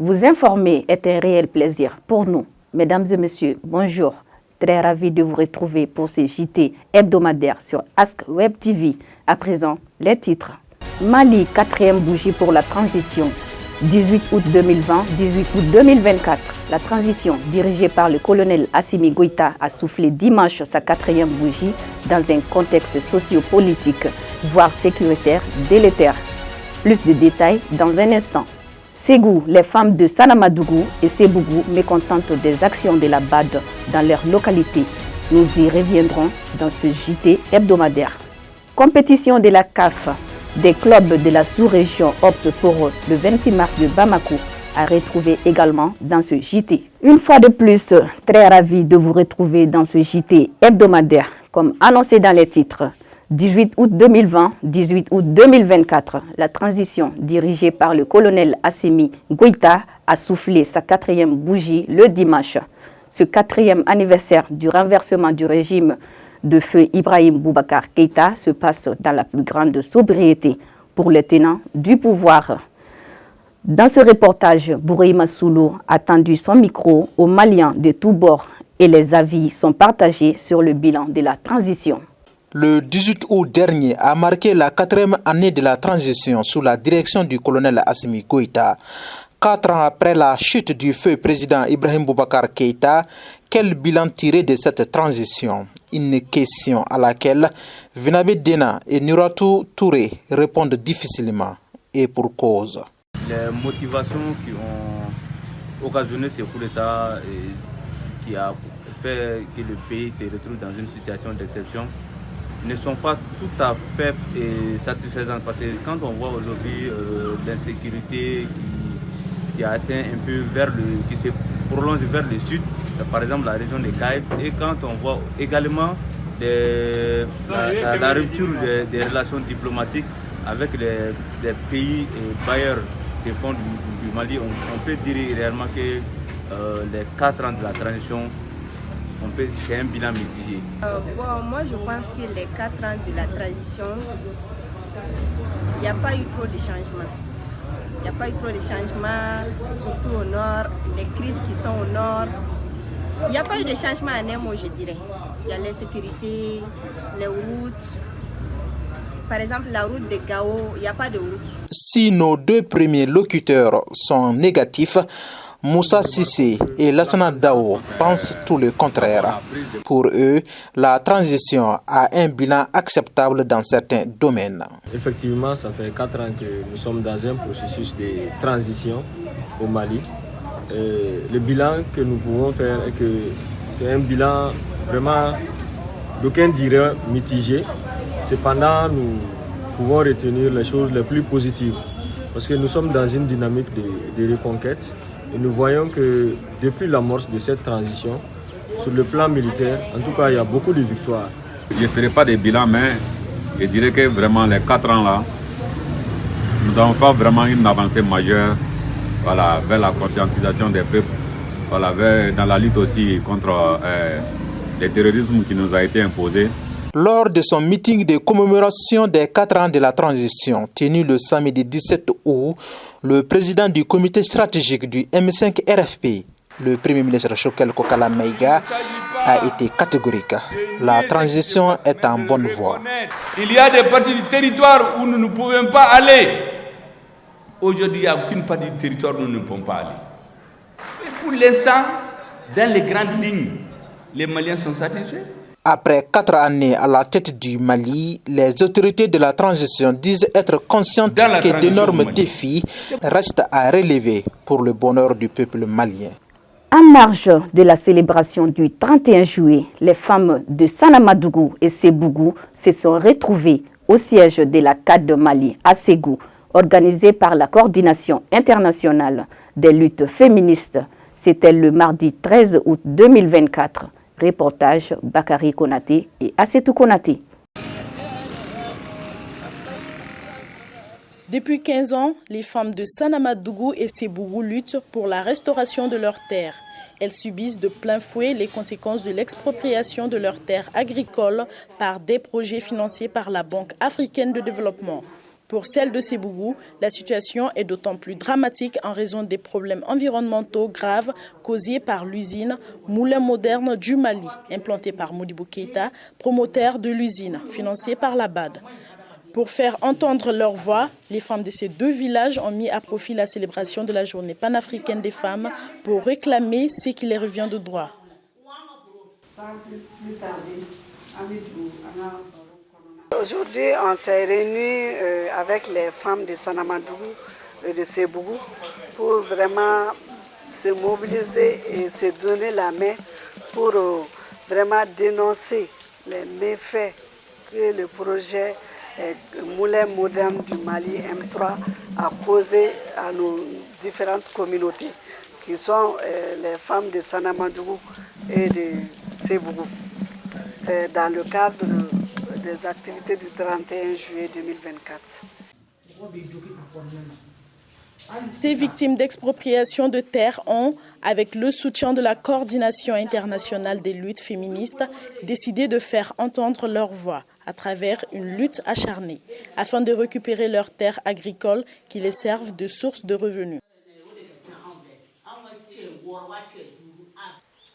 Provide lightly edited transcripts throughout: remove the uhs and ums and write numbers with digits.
Vous informer est un réel plaisir pour nous. Mesdames et messieurs, bonjour. Très ravi de vous retrouver pour ce JT hebdomadaire sur Ask Web TV. À présent, les titres. Mali, 4e bougie pour la transition. 18 août 2020, 18 août 2024. La transition, dirigée par le colonel Assimi Goïta, a soufflé dimanche sa 4e bougie dans un contexte socio-politique, voire sécuritaire, délétère. Plus de détails dans un instant. Ségou, les femmes de Sanamadougou et Sébougou mécontentent des actions de la BAD dans leur localité. Nous y reviendrons dans ce JT hebdomadaire. Compétition de la CAF. Des clubs de la sous-région optent pour le 26 mars de Bamako à retrouver également dans ce JT. Une fois de plus, très ravi de vous retrouver dans ce JT hebdomadaire, comme annoncé dans les titres. 18 août 2020, 18 août 2024, la transition dirigée par le colonel Assimi Goïta a soufflé sa 4e bougie le dimanche. Ce 4e anniversaire du renversement du régime de feu Ibrahim Boubacar Keïta se passe dans la plus grande sobriété pour les tenants du pouvoir. Dans ce reportage, Bourima Soulou a tendu son micro aux Maliens de tous bords et les avis sont partagés sur le bilan de la transition. Le 18 août dernier a marqué la 4e année de la transition sous la direction du colonel Assimi Goïta. 4 ans après la chute du feu président Ibrahim Boubacar Keïta, quel bilan tirer de cette transition? Une question à laquelle Vinabé Dena et Nuratou Touré répondent difficilement et pour cause. Les motivations qui ont occasionné ce coup d'État et qui a fait que le pays se retrouve dans une situation d'exception ne sont pas tout à fait satisfaisantes parce que quand on voit aujourd'hui l'insécurité qui a atteint un peu qui se prolonge vers le sud, par exemple la région des Caïbes, et quand on voit également la rupture des relations diplomatiques avec les pays bailleurs des fonds du Mali, on peut dire réellement que les 4 ans de la transition, c'est un bilan mitigé. Moi je pense que les 4 ans de la transition, il n'y a pas eu trop de changements. Il n'y a pas eu trop de changements, surtout au nord, les crises qui sont au nord. Il n'y a pas eu de changement en un mot, je dirais. Il y a l'insécurité, les routes. Par exemple, la route de Gao, il n'y a pas de route. Si nos 2 premiers locuteurs sont négatifs, Moussa Sissé et Lassana Dao pensent tout le contraire. Pour eux, la transition a un bilan acceptable dans certains domaines. Effectivement, ça fait 4 ans que nous sommes dans un processus de transition au Mali. Le bilan que nous pouvons faire est que c'est un bilan vraiment, d'aucuns diraient mitigé. Cependant, nous pouvons retenir les choses les plus positives parce que nous sommes dans une dynamique de reconquête. Et nous voyons que depuis l'amorce de cette transition, sur le plan militaire, en tout cas, il y a beaucoup de victoires. Je ne ferai pas de bilan, mais je dirais que vraiment les 4 ans là, nous avons fait vraiment une avancée majeure vers la conscientisation des peuples, dans la lutte aussi contre le terrorisme qui nous a été imposé. Lors de son meeting de commémoration des 4 ans de la transition, tenu le samedi 17 août, le président du comité stratégique du M5 RFP, le premier ministre Choquel Kokala Maïga, a été catégorique. La transition est en bonne voie. Il y a des parties du territoire où nous ne pouvons pas aller. Aujourd'hui, il n'y a aucune partie du territoire où nous ne pouvons pas aller. Et pour l'instant, dans les grandes lignes, les Maliens sont satisfaits. Après 4 années à la tête du Mali, les autorités de la transition disent être conscientes que d'énormes défis restent à relever pour le bonheur du peuple malien. En marge de la célébration du 31 juillet, les femmes de Sanamadougou et Sébougou se sont retrouvées au siège de la CAD de Mali à Ségou, organisée par la Coordination internationale des luttes féministes. C'était le mardi 13 août 2024. Reportage Bakari Konaté et Assetou Konaté. Depuis 15 ans, les femmes de Sanamadougou et Sébougou luttent pour la restauration de leurs terres. Elles subissent de plein fouet les conséquences de l'expropriation de leurs terres agricoles par des projets financés par la Banque africaine de développement. Pour celle de Sébougou, la situation est d'autant plus dramatique en raison des problèmes environnementaux graves causés par l'usine Moulin Moderne du Mali, implantée par Modibo Keïta, promoteur de l'usine, financée par la BAD. Pour faire entendre leur voix, les femmes de ces deux villages ont mis à profit la célébration de la journée panafricaine des femmes pour réclamer ce qui les revient de droit. Aujourd'hui, on s'est réunis avec les femmes de Sanamadougou et de Sébougou pour vraiment se mobiliser et se donner la main pour vraiment dénoncer les méfaits que le projet Moulin Moderne du Mali M3 a causé à nos différentes communautés, qui sont les femmes de Sanamadougou et de Sébougou. C'est dans le cadre des activités du 31 juillet 2024. Ces victimes d'expropriation de terres ont, avec le soutien de la Coordination internationale des luttes féministes, décidé de faire entendre leur voix à travers une lutte acharnée, afin de récupérer leurs terres agricoles qui les servent de source de revenus.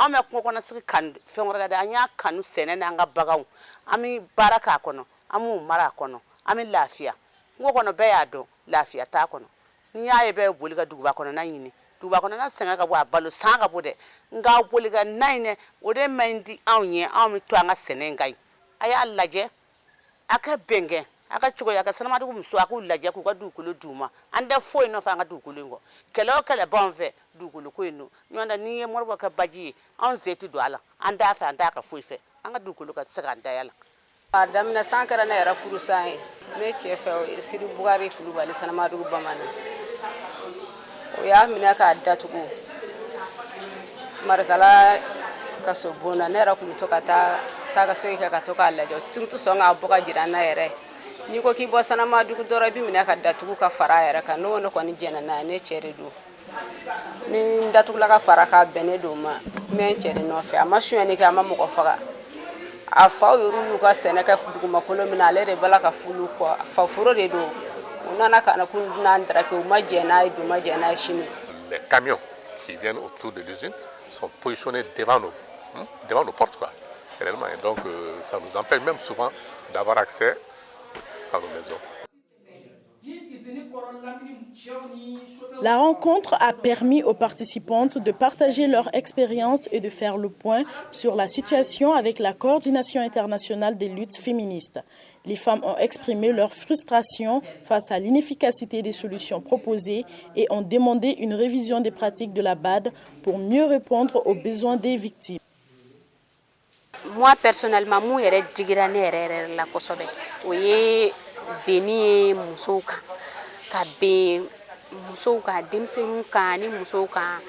An bɛ kungo kɔnɔ sigi kan fɛn wɛrɛ la dɛ, an y'a kanu sɛnɛ n'an ka baganw, an bɛ baara k'a kɔnɔ, an b'u mara a kɔnɔ, an bɛ lafiya. Kungo kɔnɔ bɛɛ y'a dɔn lafiya t'a kɔnɔ. N'i y'a ye bɛɛ ye boli ka duguba kɔnɔna ɲini, duguba kɔnɔna sɛgɛn ka bɔ, a balo san ka bɔ dɛ, nka boli ka na in dɛ, o de man di anw ye, anw bɛ to an ka sɛnɛ in kan yen. A y'a lajɛ, a ka bɛnkɛ, a ka cogoya, a ka Sanamadugu muso, a k'u lajɛ k'u ka dugukolo d'u ma. An tɛ foyi nɔfɛ an ka dugukolo in kɔ. Kɛlɛ o kɛlɛ b'anw fɛ dugukolo ko in don. Ɲɔn tɛ n'i ye Modibo kɛ baji ye, anw sen tɛ don a la, an t'a fɛ, an t'a ka foyi fɛ, an ka dugukolo ka se k'an dayɛlɛ. A daminɛ san kɛra ne yɛrɛ furusan ye, ne cɛ fɛ o ye Sidi Bugari Kulubali Sanamadugu Bamanan. O y'a minɛ k'a datugu. Marikala kaso bon na, ne yɛrɛ tun bɛ to ka taa ka segin kɛ ka to k'a lajɛ, o tun tɛ sɔn k'a bɔ ka jira n na yɛrɛ. N'i ko k'i bɔ Sanamadugu dɔrɔn i bɛ minɛ ka datugu ka fara a yɛrɛ kan, n'o ne kɔni jɛnna n'a ye, ne cɛ de don. Ni n datugula ka fara k'a bɛn ne don ma, n bɛ n cɛ de nɔfɛ, a ma sonyɛli kɛ, a ma mɔgɔ faga. A faw y'u ka sɛnɛ kɛ dugumakolo min na, ale de bala ka fulu kɔ, faforo de don. U nana ka na k'u n'an darake, u ma jɛ n'a ye bi, u ma jɛ n'a ye sini. Les camions qui viennent autour de l'usine sont positionnés devant nos portes, quoi, réellement. Et donc, ça nous empêche même souvent d'avoir accès à nos maisons. La rencontre a permis aux participantes de partager leur expérience et de faire le point sur la situation avec la Coordination internationale des luttes féministes. Les femmes ont exprimé leur frustration face à l'inefficacité des solutions proposées et ont demandé une révision des pratiques de la BAD pour mieux répondre aux besoins des victimes. Moi personnellement, moi yɛrɛ digira ne yɛrɛ la kosɛbɛ. O ye beni ye musow kan. Ka ben musow kan, denmisɛnninw kan ni musow kan.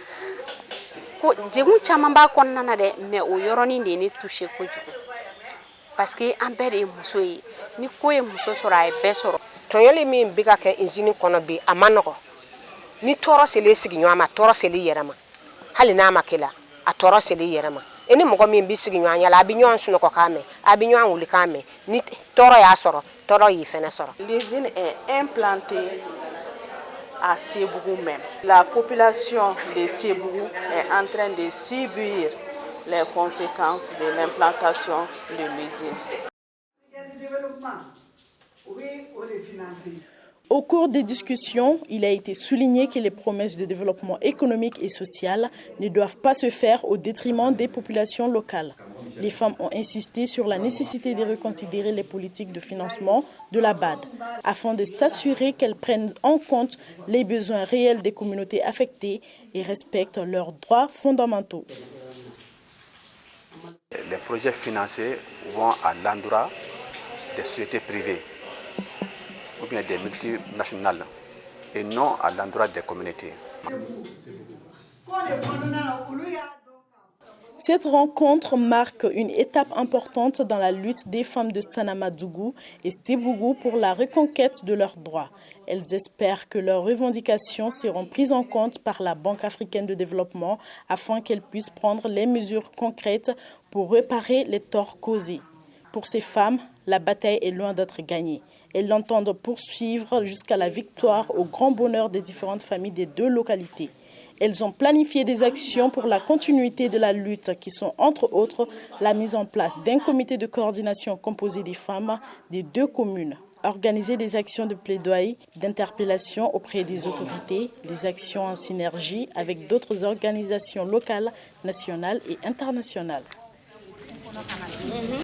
Ko degun caman b'a kɔnɔna na dɛ, mais o yɔrɔnin de ye ne touché kojugu. Parce que an bɛɛ de ye muso ye. Ni ko ye muso sɔrɔ, a ye bɛɛ sɔrɔ. Tɔɲɔli min bɛ ka kɛ usine kɔnɔ bi, a ma nɔgɔ. Ni tɔɔrɔ selen sigiɲɔgɔn ma, tɔɔrɔ selen i yɛrɛ ma. Hali n'a ma kɛ la, a tɔɔrɔ selen i yɛrɛ ma. E ni mɔgɔ min bɛ sigiɲɔgɔn ɲɛ la, a bɛ ɲɔgɔn sunɔgɔ k'a mɛn, a bɛ ɲɔgɔn wuli k'a mɛn. Ni tɔɔrɔ y'a sɔrɔ, tɔɔrɔ y'i fɛnɛ sɔrɔ. L'usine est implantée à Sébougou même. La population de Sébougou est en train de subir les conséquences de l'implantation de l'usine. Au cours des discussions, il a été souligné que les promesses de développement économique et social ne doivent pas se faire au détriment des populations locales. Les femmes ont insisté sur la nécessité de reconsidérer les politiques de financement de la BAD afin de s'assurer qu'elles prennent en compte les besoins réels des communautés affectées et respectent leurs droits fondamentaux. Les projets financés vont à l'endroit des sociétés privées ou bien des multinationales et non à l'endroit des communautés. Cette rencontre marque une étape importante dans la lutte des femmes de Sanamadougou et Sébougou pour la reconquête de leurs droits. Elles espèrent que leurs revendications seront prises en compte par la Banque africaine de développement afin qu'elle puisse prendre les mesures concrètes pour réparer les torts causés. Pour ces femmes, la bataille est loin d'être gagnée. Elles l'entendent poursuivre jusqu'à la victoire au grand bonheur des différentes familles des deux localités. Elles ont planifié des actions pour la continuité de la lutte qui sont entre autres la mise en place d'un comité de coordination composé des femmes des deux communes, organiser des actions de plaidoyer, d'interpellation auprès des autorités, des actions en synergie avec d'autres organisations locales, nationales et internationales.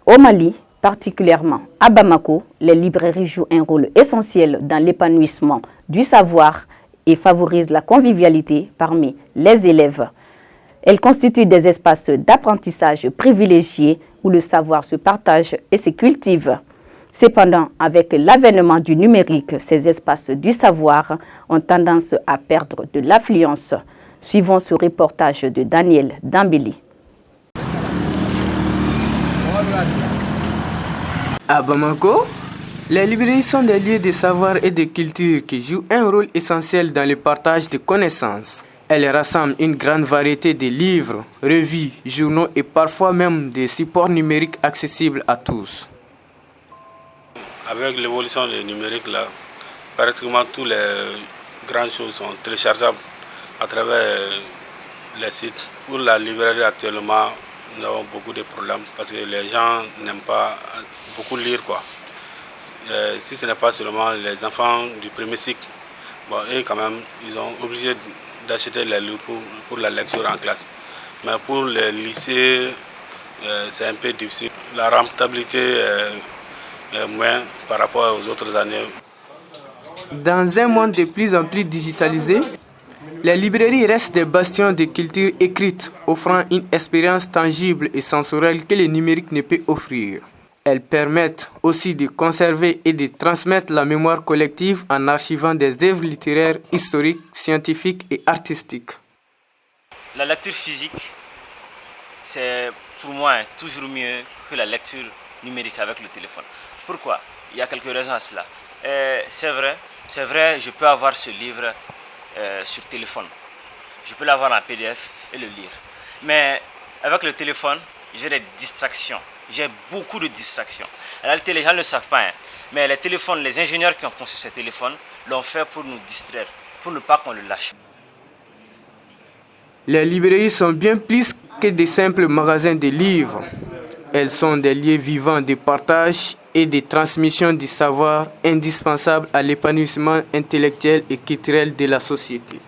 Au Mali, particulièrement à Bamako, les librairies jouent un rôle essentiel dans l'épanouissement du savoir et favorisent la convivialité parmi les élèves. Elles constituent des espaces d'apprentissage privilégiés où le savoir se partage et se cultive. Cependant, avec l'avènement du numérique, ces espaces du savoir ont tendance à perdre de l'affluence. Suivons ce reportage de Daniel Dambili. À Bamako, les librairies sont des lieux de savoir et de culture qui jouent un rôle essentiel dans le partage de connaissances. Elles rassemblent une grande variété de livres, revues, journaux et parfois même des supports numériques accessibles à tous. Avec l'évolution du numérique, là, pratiquement toutes les grandes choses sont téléchargeables à travers les sites. Pour la librairie actuellement, nous avons beaucoup de problèmes parce que les gens n'aiment pas beaucoup lire, quoi. Si ce n'est pas seulement les enfants du premier cycle, bon, et quand même, ils sont obligés d'acheter les livres pour la lecture en classe. Mais pour les lycées, c'est un peu difficile. La rentabilité est moins par rapport aux autres années. Dans un monde de plus en plus digitalisé, les librairies restent des bastions de culture écrite, offrant une expérience tangible et sensorielle que le numérique ne peut offrir. Elles permettent aussi de conserver et de transmettre la mémoire collective en archivant des œuvres littéraires, historiques, scientifiques et artistiques. La lecture physique, c'est pour moi toujours mieux que la lecture numérique avec le téléphone. Pourquoi? Il y a quelques raisons à cela. C'est vrai, je peux avoir ce livre sur téléphone. Je peux l'avoir en PDF et le lire. Mais avec le téléphone, j'ai des distractions. J'ai beaucoup de distractions. En réalité, les gens ne le savent pas, hein, mais les téléphones, les ingénieurs qui ont conçu ces téléphones l'ont fait pour nous distraire, pour ne pas qu'on le lâche. Les librairies sont bien plus que des simples magasins de livres. Elles sont des lieux vivants de partage et de transmission du savoir indispensables à l'épanouissement intellectuel et culturel de la société.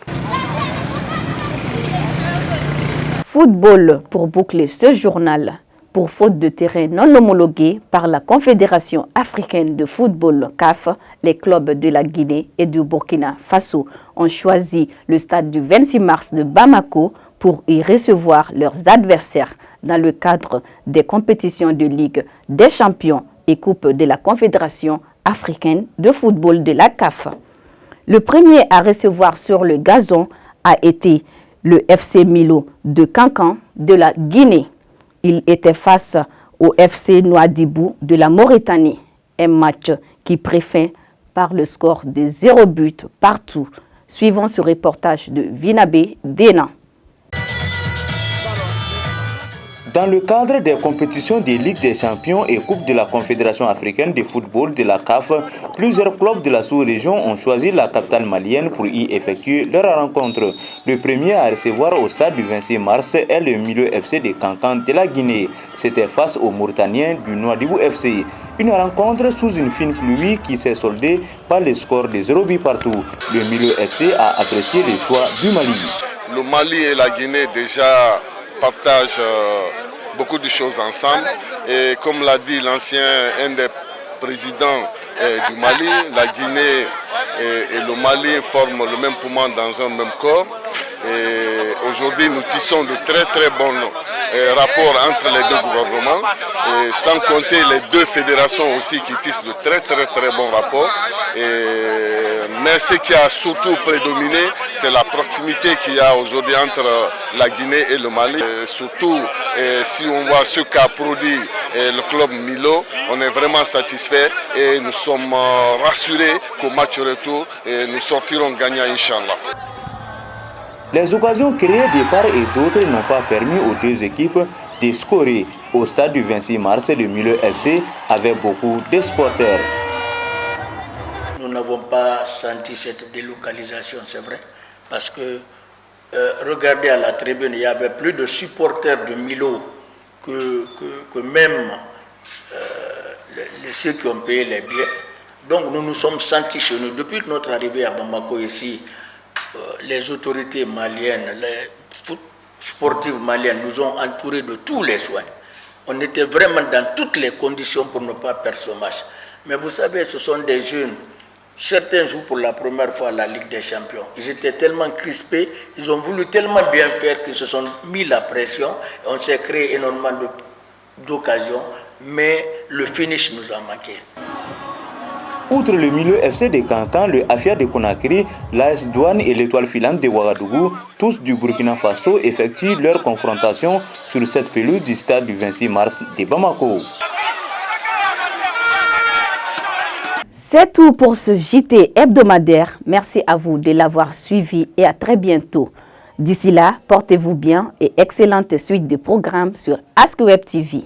Football pour boucler ce journal. Pour faute de terrain non homologué par la Confédération africaine de football CAF, les clubs de la Guinée et du Burkina Faso ont choisi le stade du 26 mars de Bamako pour y recevoir leurs adversaires dans le cadre des compétitions de Ligue des champions et Coupe de la Confédération africaine de football de la CAF. Le premier à recevoir sur le gazon a été le FC Milo de Kankan de la Guinée. Il était face au FC Nouadhibou de la Mauritanie, un match qui prit fin par le score de 0 but partout. Suivons ce reportage de Vinabé Dena. Dans le cadre des compétitions des Ligues des champions et Coupe de la Confédération africaine de football de la CAF, plusieurs clubs de la sous-région ont choisi la capitale malienne pour y effectuer leur rencontre. Le premier à recevoir au stade du 26 mars est le Milo FC de Kankan de la Guinée. C'était face aux Mauritaniens du Nouadhibou FC. Une rencontre sous une fine pluie qui s'est soldée par le score de 0 but partout. Le Milo FC a apprécié le choix du Mali. Le Mali et la Guinée déjà partagent beaucoup de choses ensemble et comme l'a dit un des présidents du Mali, la Guinée et le Mali forment le même poumon dans un même corps et aujourd'hui nous tissons de très très bons rapports entre les deux gouvernements et sans compter les deux fédérations aussi qui tissent de très très très bons rapports mais ce qui a surtout prédominé c'est la proximité qu'il y a aujourd'hui entre la Guinée et le Mali surtout si on voit ce qu'a produit le club Milo, on est vraiment satisfait et nous sommes rassurés qu'au match retour nous sortirons gagnants Inch'Allah. Les occasions créées de part et d'autre n'ont pas permis aux deux équipes de scorer. Au stade du 26 mars, le Milo FC avait beaucoup de supporters. nous n'avons pas senti cette délocalisation, c'est vrai, parce que regardez à la tribune, il y avait plus de supporters de Milo que même ceux qui ont payé les billets. Donc nous nous sommes sentis chez nous. Depuis notre arrivée à Bamako ici, les autorités maliennes, les sportives maliennes nous ont entourés de tous les soins. On était vraiment dans toutes les conditions pour ne pas perdre ce match. Mais vous savez, ce sont des jeunes. Certains jouent pour la première fois à la Ligue des Champions. Ils étaient tellement crispés, ils ont voulu tellement bien faire qu'ils se sont mis la pression. On s'est créé énormément d'occasions, mais le finish nous a manqué. Outre le milieu FC de Cancan, le Afia de Conakry, l'AS Douane et l'Étoile filante de Ouagadougou, tous du Burkina Faso, effectuent leur confrontation sur cette pelouse du stade du 26 mars de Bamako. C'est tout pour ce JT hebdomadaire. Merci à vous de l'avoir suivi et à très bientôt. D'ici là, portez-vous bien et excellente suite de programmes sur Ask Web TV.